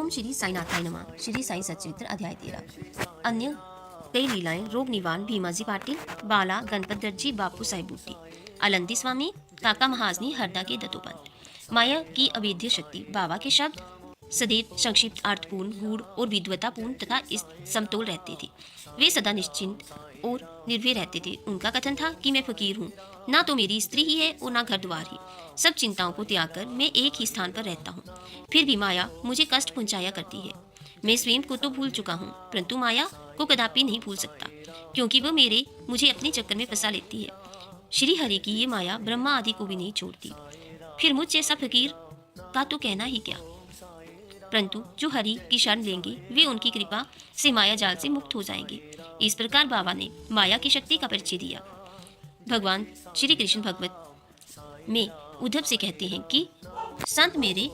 ओम श्री साईनाथाय नमः। श्री साई सच्चरित्र अध्याय 13। अन्य कई लीलाएं रोग निवारण भीमाजी पाटिल, बाला गणपत दर्जी, बापू साहेब बूटी, अलंती स्वामी, काका महाजनी, हरदा के दत्तोपंत। माया की अवेद्य शक्ति। बाबा के शब्द सदैव संक्षिप्त, अर्थपूर्ण, गूढ़ और विद्वतापूर्ण तथा इस समतोल रहते थे। वे सदा निश्चिंत और निर्भय रहते थे। उनका कथन था कि मैं फकीर हूँ, ना तो मेरी स्त्री ही है और ना घर द्वार ही। सब चिंताओं को त्याग कर मैं एक ही स्थान पर रहता हूँ। फिर भी माया मुझे कष्ट पहुँचाया करती है। मैं स्वयं को तो भूल चुका हूँ, परंतु माया को कदापि नहीं भूल सकता, क्योंकि वह मुझे अपने चक्कर में फंसा लेती है। श्री हरि की ये माया ब्रह्मा आदि को भी नहीं छोड़ती। फिर मुझ जैसा फकीर का तो कहना ही क्या। परंतु जो हरि की शरण लेंगे वे उनकी कृपा से माया जाल से मुक्त हो जाएंगे। इस प्रकार बाबा ने माया की शक्ति का परिचय दिया। भगवान श्री कृष्ण भगवत में उद्धव से कहते हैं कि संत मेरे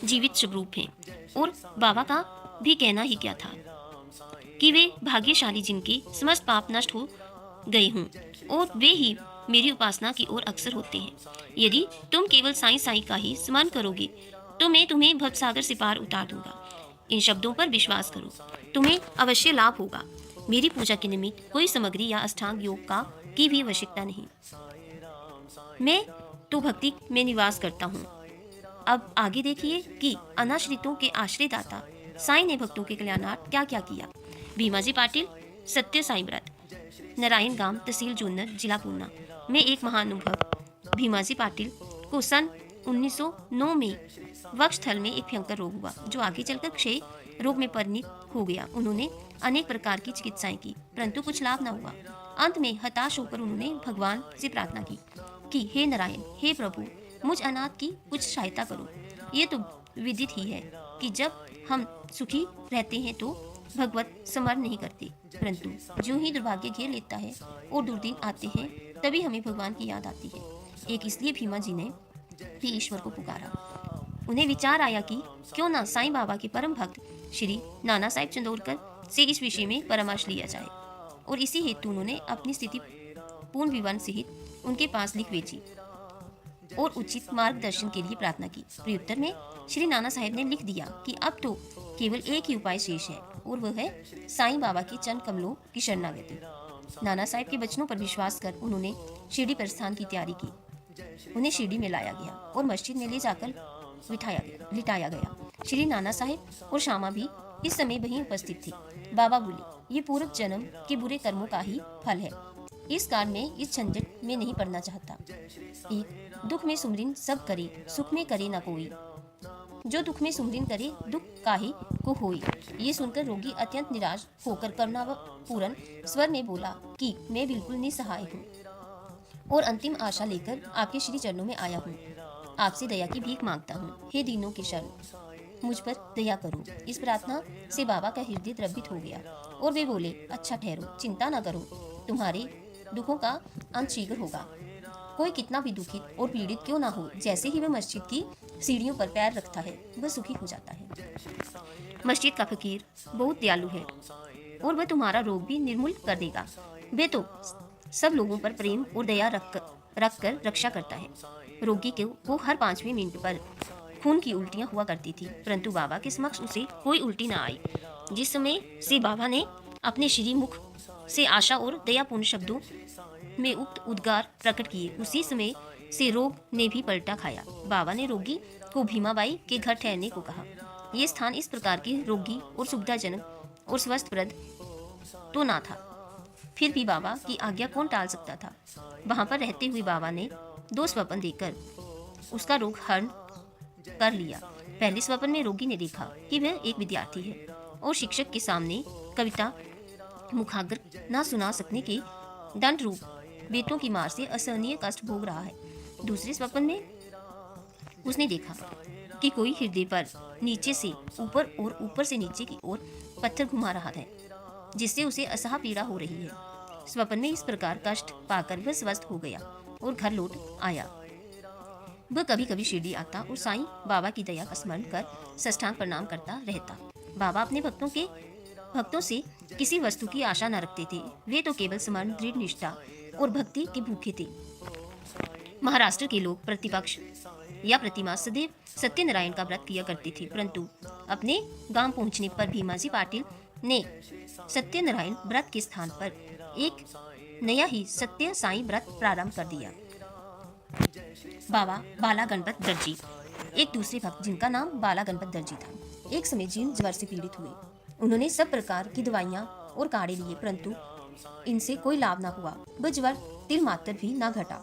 जीवित स्वरूप हैं, और बाबा का भी कहना ही क्या था कि वे भाग्यशाली जिनके समस्त पाप नष्ट हो गए हों, और वे ही मेरी उपासना की ओर अक्सर होते हैं। यदि तुम केवल साईं साईं का ही स्मरण करोगे तो मैं तुम्हें भवसागर से पार उतार दूंगा। इन शब्दों पर विश्वास करो, तुम्हें अवश्य लाभ होगा। मेरी पूजा के निमित्त कोई सामग्री या अष्टांग योग का की भी आवश्यकता नहीं। मैं तो भक्ति में निवास करता हूँ। अब आगे देखिए कि अनाश्रितों के आश्रयदाता साईं ने भक्तों के कल्याणार्थ क्या क्या किया। भीमाजी पाटिल, सत्य साईं व्रत, नारायण गांव, तहसील जून्नर, जिला पूना में एक महानुभव भीमाजी पाटिल को सन 1909 में वक्षस्थल में एक भयंकर रोग हुआ, जो आगे चलकर क्षय रोग में परिणत हो गया। उन्होंने अनेक प्रकार की चिकित्साएं की, परंतु कुछ लाभ न हुआ। अंत में हताश होकर उन्होंने भगवान से प्रार्थना की कि हे नारायण, हे प्रभु, मुझ अनाथ की कुछ सहायता करो। ये तो विदित ही है कि जब हम सुखी रहते हैं तो भगवत स्मरण नहीं करते, परंतु जो ही दुर्भाग्य घेर लेता है और दुर्दिन आते हैं तभी हमें भगवान की याद आती है। एक इसलिए भीमा जी ने भी ईश्वर को पुकारा। उन्हें विचार आया कि क्यों ना साईं बाबा के परम भक्त श्री नाना साहेब चंदोरकर से इस विषय में परामर्श लिया जाए, और इसी हेतु उन्होंने अपनी स्थिति पूर्ण विवरण सहित उनके पास लिख भेजी और उचित मार्गदर्शन के लिए प्रार्थना की। प्रत्युत्तर में श्री नाना साहेब ने लिख दिया कि अब तो केवल एक ही उपाय शेष है, और वह है साईं बाबा के चरण कमलों की शरणागति। नाना साहेब के वचनों पर विश्वास कर उन्होंने शिरडी प्रस्थान की तैयारी की। उन्हें शिरडी में लाया गया और मस्जिद में ले जाकर लिटाया गया। श्री नाना साहेब और श्यामा भी इस समय वहीं उपस्थित थे। बाबा बोले, ये पूर्व जन्म के बुरे कर्मों का ही फल है। इस कारण में इस झंझट में नहीं पड़ना चाहता। एक दुख में सुमरिन सब करे, सुख में करे ना कोई। जो दुख में सुमरिन करे, दुख काहे को होई। ये सुनकर रोगी अत्यंत निराश होकर करुणापूर्ण स्वर में बोला कि मैं बिल्कुल निसहाय हूँ और अंतिम आशा लेकर आपके श्री चरणों में आया हूँ। आपसे दया की भीख मांगता हूँ। हे दीनों के शरण, मुझ पर दया करो। इस प्रार्थना से बाबा का हृदय द्रवित हो गया और वे बोले, अच्छा ठहरो, चिंता न करो, तुम्हारे दुखों का अंत शीघ्र होगा। कोई कितना भी दुखित और पीड़ित क्यों ना हो, जैसे ही वह मस्जिद की सीढ़ियों पर पैर रखता है वह सुखी हो जाता है। मस्जिद का फकीर बहुत दयालु है और वह तुम्हारा रोग भी निर्मूल कर देगा। वे तो सब लोगों पर प्रेम और दया रख कर रक्षा करता है। रोगी को हर 5वें मिनट पर खून की उल्टियां हुआ करती थी, परंतु बाबा के समक्ष उसे कोई उल्टी ना आई। जिस समय से बाबा ने अपने श्री मुख से आशा और दयापूर्ण शब्दों में उक्त उद्गार प्रकट किए, उसी समय से रोग ने भी पलटा खाया। बाबा ने रोगी को भीमाबाई के घर ठहरने को कहा। यह स्थान इस प्रकार के रोगी और सुविधाजनक और स्वस्थप्रद तो ना था, फिर भी बाबा की आज्ञा कौन टाल सकता था। वहां पर रहते हुए बाबा ने 2 स्वप्न देखकर उसका रोग हरण कर लिया। पहले स्वप्न में रोगी ने देखा कि वह एक विद्यार्थी है और शिक्षक के सामने कविता मुखाग्र न सुना सकने के दंड रूप बेटों की मार से असहनीय कष्ट भोग रहा है। दूसरे स्वप्न में उसने देखा कि कोई हृदय पर नीचे से ऊपर और ऊपर से नीचे की ओर पत्थर घुमा रहा है, जिससे उसे असह पीड़ा हो रही है। स्वप्न में इस प्रकार कष्ट पाकर वह स्वस्थ हो गया और घर लौट आया। वह कभी कभी शिरडी आता और साईं बाबा की दया का स्मरण कर साष्टांग प्रणाम करता रहता। बाबा अपने भक्तों से किसी वस्तु की आशा न रखते थे। वे तो केवल स्मरण, दृढ़ निष्ठा और भक्ति के भूखे थे। महाराष्ट्र के लोग प्रतिपक्ष या प्रतिमा सदैव सत्यनारायण का व्रत किया करते थे, परंतु अपने गांव पहुंचने पर भीमाजी पाटिल ने सत्यनारायण व्रत के स्थान पर एक नया ही सत्य साई व्रत प्रारंभ कर दिया। बाबा बाला गणपत दर्जी, एक दूसरे भक्त जिनका नाम बाला गणपत दर्जी था, एक समय जीर्ण ज्वर से पीड़ित हुए। उन्होंने सब प्रकार की दवाइयां और काढ़े लिए, परंतु इनसे कोई लाभ न हुआ। वह ज्वर तिल मात्र भी न घटा।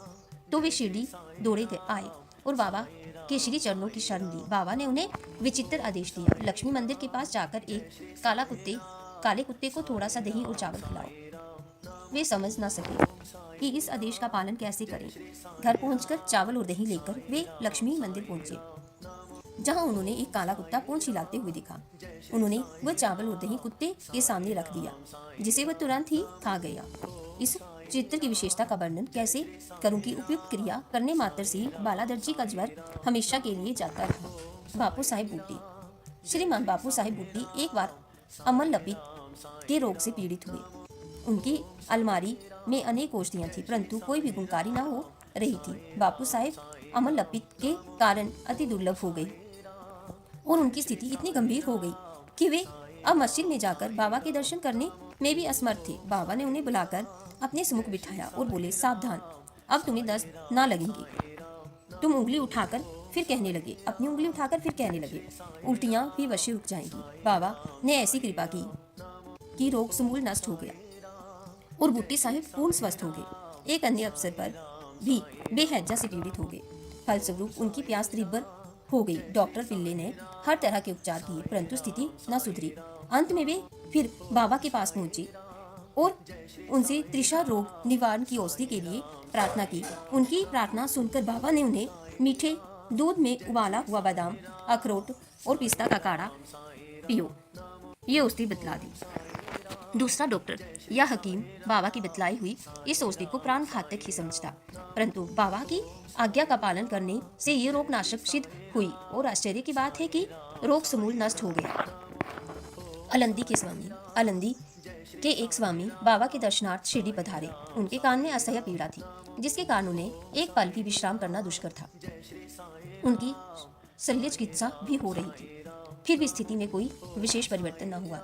तो वे शिरडी दौड़े आए और बाबा के श्री चरणों की शरण ली। बाबा ने उन्हें विचित्र आदेश दिया, लक्ष्मी मंदिर के पास जाकर एक काले कुत्ते को थोड़ा सा दही और चावल खिलाओ। वे समझ न सके कि इस आदेश का पालन कैसे करें। घर पहुंचकर चावल और दही लेकर वे लक्ष्मी मंदिर पहुंचे, जहां उन्होंने एक काला कुत्ता पूंछ हिलाते हुए देखा। उन्होंने वह चावल और दही कुत्ते के सामने रख दिया, जिसे वह तुरंत ही खा गया। इस चित्र की विशेषता का वर्णन कैसे करूं कि उपयुक्त क्रिया करने मात्र से बाला दर्जी का ज्वर हमेशा के लिए जाता रहा। बापू साहिब बूटी, श्रीमान बापू साहिब बूटी एक बार अमल लपित के रोग से पीड़ित हुए। उनकी अलमारी में अनेक औषधियां थी, परंतु कोई भी गुणकारी न हो रही थी। बापू साहिब अमल लपित के कारण अति दुर्लभ हो गई और उनकी स्थिति इतनी गंभीर हो गई कि वे अब मस्जिद में जाकर बाबा के दर्शन करने में भी असमर्थ थे। बाबा ने उन्हें बुलाकर अपने सम्मुख बिठाया और बोले, सावधान, अब तुम्हें दस्त ना लगेंगे। तुम उंगली उठाकर फिर कहने लगे, अपनी उंगली उठाकर फिर कहने लगे, उल्टियां भी वशी रुक जाएंगी। बाबा ने ऐसी कृपा की कि रोग समूल नष्ट हो गया और बूटी साहिब पूर्ण स्वस्थ हो गए। एक अन्य अवसर पर भी बेहज्जा से पीड़ित हो गए। फलस्वरूप उनकी प्यास तीव्र हो गई। डॉक्टर पिल्ले ने हर तरह के उपचार किए, परंतु स्थिति न सुधरी। अंत में वे फिर बाबा के पास पहुंचे और उनसे त्रिशा रोग निवारण की औषधि के लिए प्रार्थना की। उनकी प्रार्थना सुनकर बाबा ने उन्हें मीठे दूध में उबाला हुआ बादाम, अखरोट और पिस्ता का काढ़ा पियो, ये औषधि बतला दी। दूसरा डॉक्टर या हकीम बाबा की बतलाई हुई इस औषधि को प्राण घातक ही समझता, परंतु बाबा की आज्ञा का पालन करने से ये रोग नाशक सिद्ध हुई और आश्चर्य की बात है कि रोग समूल नष्ट हो गया। अलंदी के स्वामी, अलंदी के एक स्वामी बाबा के दर्शनार्थ शिरडी पधारे। उनके कान में असह्य पीड़ा थी, जिसके कारण उन्हें एक पल भी विश्राम करना दुष्कर था। उनकी शल्य चिकित्सा भी हो रही थी, फिर भी स्थिति में कोई विशेष परिवर्तन न हुआ।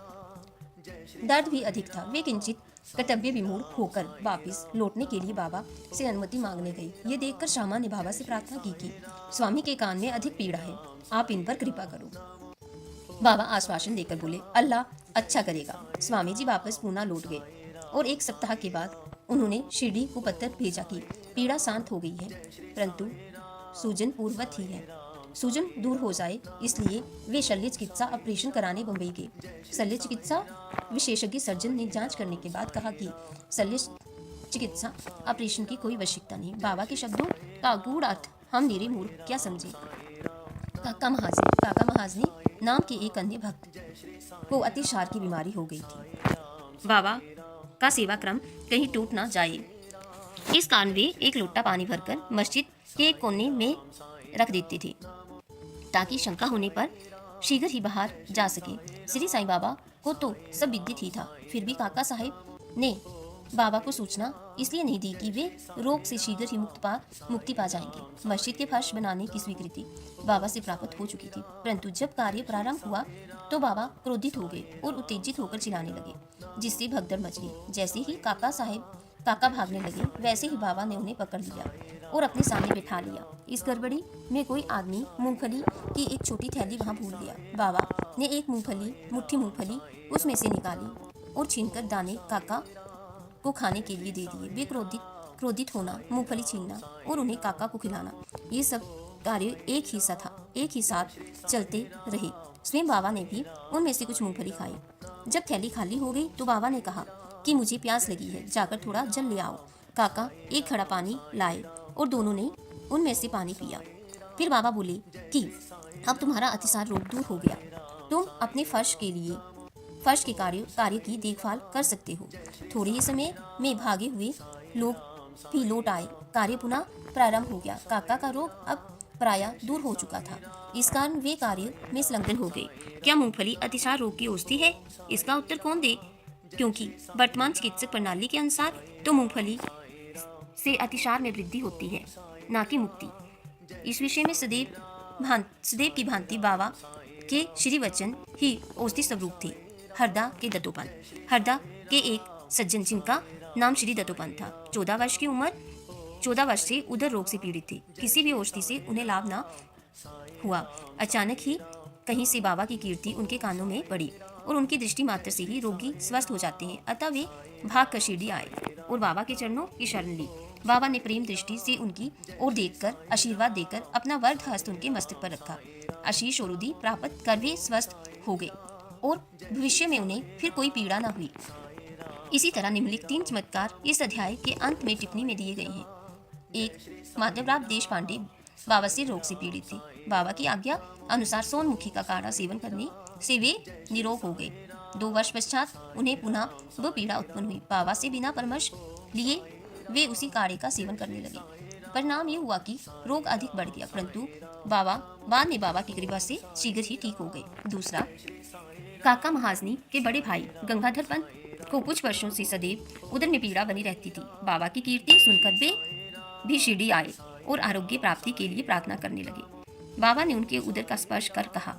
दर्द भी अधिक था। वे किंचित कर्तव्य विमूढ़ होकर वापिस लौटने के लिए बाबा से अनुमति मांगने गई। ये देखकर श्यामा ने बाबा से प्रार्थना की कि स्वामी के कान में अधिक पीड़ा है, आप इन पर कृपा करो। बाबा आश्वासन देकर बोले, अल्लाह अच्छा करेगा। स्वामी जी वापस पूना लौट गए और एक सप्ताह के बाद उन्होंने शिरडी को पत्र भेजा कि पीड़ा शांत हो गई है, परंतु सूजन पूर्ववत ही है। सूजन दूर हो जाए इसलिए वे शल्य चिकित्सा ऑपरेशन कराने बम्बई गए। शल्य चिकित्सा विशेषज्ञ सर्जन ने जांच करने के बाद कहा कि शल्य चिकित्सा ऑपरेशन की कोई आवश्यकता नहीं। बाबा के शब्दों का गूढ़ अर्थ हम निरे मूर्ख क्या समझे। काका महाजनी नाम के एक अन्य भक्त को अतिसार की बीमारी हो गई थी। बाबा का सेवा क्रम कहीं टूट ना जाए, इस कारण वे एक लोटा पानी भरकर मस्जिद के एक कोने में रख देते थे, ताकि शंका होने पर शीघ्र ही बाहर जा सके। श्री साईं बाबा को तो सब विदित ही था, फिर भी काका साहिब ने बाबा को सूचना इसलिए नहीं दी कि वे रोग से शीघ्र ही मुक्ति पा जाएंगे। मस्जिद के फर्श बनाने की स्वीकृति बाबा से प्राप्त हो चुकी थी, परंतु जब कार्य प्रारंभ हुआ तो बाबा क्रोधित हो गए और उत्तेजित होकर चिल्लाने लगे, जिससे भगदड़ मच गई। जैसे ही काका भागने लगे, वैसे ही बाबा ने उन्हें पकड़ लिया और अपने सामने बिठा लिया। इस गड़बड़ी में कोई आदमी मूंगफली की एक छोटी थैली वहां भूल गया। बाबा ने एक मुट्ठी मूंगफली उसमें से निकाली और छीनकर दाने काका को खाने के लिए दे दिए। वे क्रोधित होना, मूंगफली छीनना और उन्हें काका को खिलाना, ये सब कार्य एक ही साथ चलते रहे। स्वयं बाबा ने भी उनमें से कुछ मूंगफली खाई। जब थैली खाली हो गई तो बाबा ने कहा कि मुझे प्यास लगी है, जाकर थोड़ा जल ले आओ। काका एक घड़ा पानी लाए और दोनों ने उनमें से पानी पिया। फिर बाबा बोले कि अब तुम्हारा अतिसार रोग दूर हो गया, तुम अपने फर्श के कार्य की देखभाल कर सकते हो। थोड़े ही समय में भागे हुए लोग भी लौट आए। कार्य पुनः प्रारंभ हो गया। काका का रोग अब प्रायः दूर हो चुका था, इस कारण वे कार्य में संलग्न हो गए। क्या मूंगफली अतिसार रोग की औषधि है? इसका उत्तर कौन दे, क्योंकि वर्तमान चिकित्सक प्रणाली के अनुसार तो मूंगफली से अतिसार में वृद्धि होती है, ना कि मुक्ति। इस विषय में सदैव की भांति बाबा के श्री वचन ही औषधि स्वरूप थे। हरदा के दत्तोपंत। हरदा के एक सज्जन जिनका नाम श्री दत्तोपंत था, 14 वर्ष से उदर रोग से पीड़ित थे। किसी भी औषधि से उन्हें लाभ न हुआ। अचानक ही कहीं से बाबा की कीर्ति उनके कानों में पड़ी और उनकी दृष्टि मात्र से ही रोगी स्वस्थ हो जाते हैं। अतः वे भाग कर शिरडी आए और बाबा के चरणों की शरण ली। बाबा ने प्रेम दृष्टि से उनकी ओर देखकर आशीर्वाद देकर अपना वर्ध हस्त उनके मस्तक पर रखा। आशीष और उदी प्राप्त कर वे स्वस्थ हो गए और भविष्य में उन्हें फिर कोई पीड़ा न हुई। इसी तरह निम्नलिखित 3 चमत्कार इस अध्याय के अंत में टिप्पणी में दिए गए हैं। 1. माधवराव देश पांडे बवासीर रोग से पीड़ित थे। बाबा की आज्ञा अनुसार सोनमुखी का काढ़ा सेवन करने से वे निरोग हो गए। 2 वर्ष पश्चात उन्हें पुनः वह पीड़ा उत्पन्न हुई। बाबा से बिना परामर्श लिए वे उसी काढ़े का सेवन करने लगे। परिणाम ये हुआ कि रोग अधिक बढ़ गया, परंतु बाद में बाबा की कृपा से शीघ्र ही ठीक हो गए। 2. काका महाजनी के बड़े भाई गंगाधर पंत को कुछ वर्षों से सदैव उदर में पीड़ा बनी रहती थी। बाबा की कीर्ति सुनकर वे भी शिरडी आए और आरोग्य प्राप्ति के लिए प्रार्थना करने लगे। बाबा ने उनके उदर का स्पर्श कर कहा,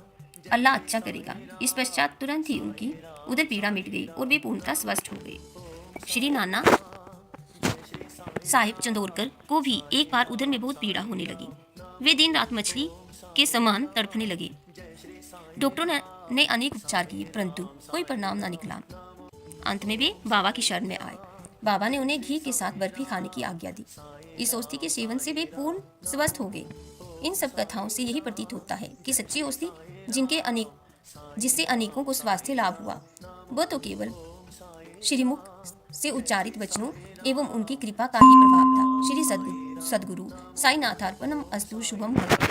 अल्लाह अच्छा करेगा। इस पश्चात तुरंत ही उनकी उदर पीड़ा मिट गई और वे पूर्णतः स्वस्थ हो गए। श्री नाना साहिब चंदोरकर को भी एक बार उदर में बहुत पीड़ा होने लगी। वे दिन रात मछली के समान तड़पने लगे। डॉक्टरों ने अनेक उपचार किए, परंतु कोई परिणाम न निकला। अंत में वे बाबा की शरण में आए। बाबा ने उन्हें घी के साथ बर्फी खाने की आज्ञा दी। इस औषधि के सेवन से वे पूर्ण स्वस्थ हो गए। इन सब कथाओं से यही प्रतीत होता है कि सच्ची औषधि जिससे अनेकों को स्वास्थ्य लाभ हुआ, वह तो केवल श्रीमुख से उच्चारित वचनों एवं उनकी कृपा का ही प्रभाव था। श्री सद्गुरु साईनाथार्पणम अस्तु। शुभम भवतु।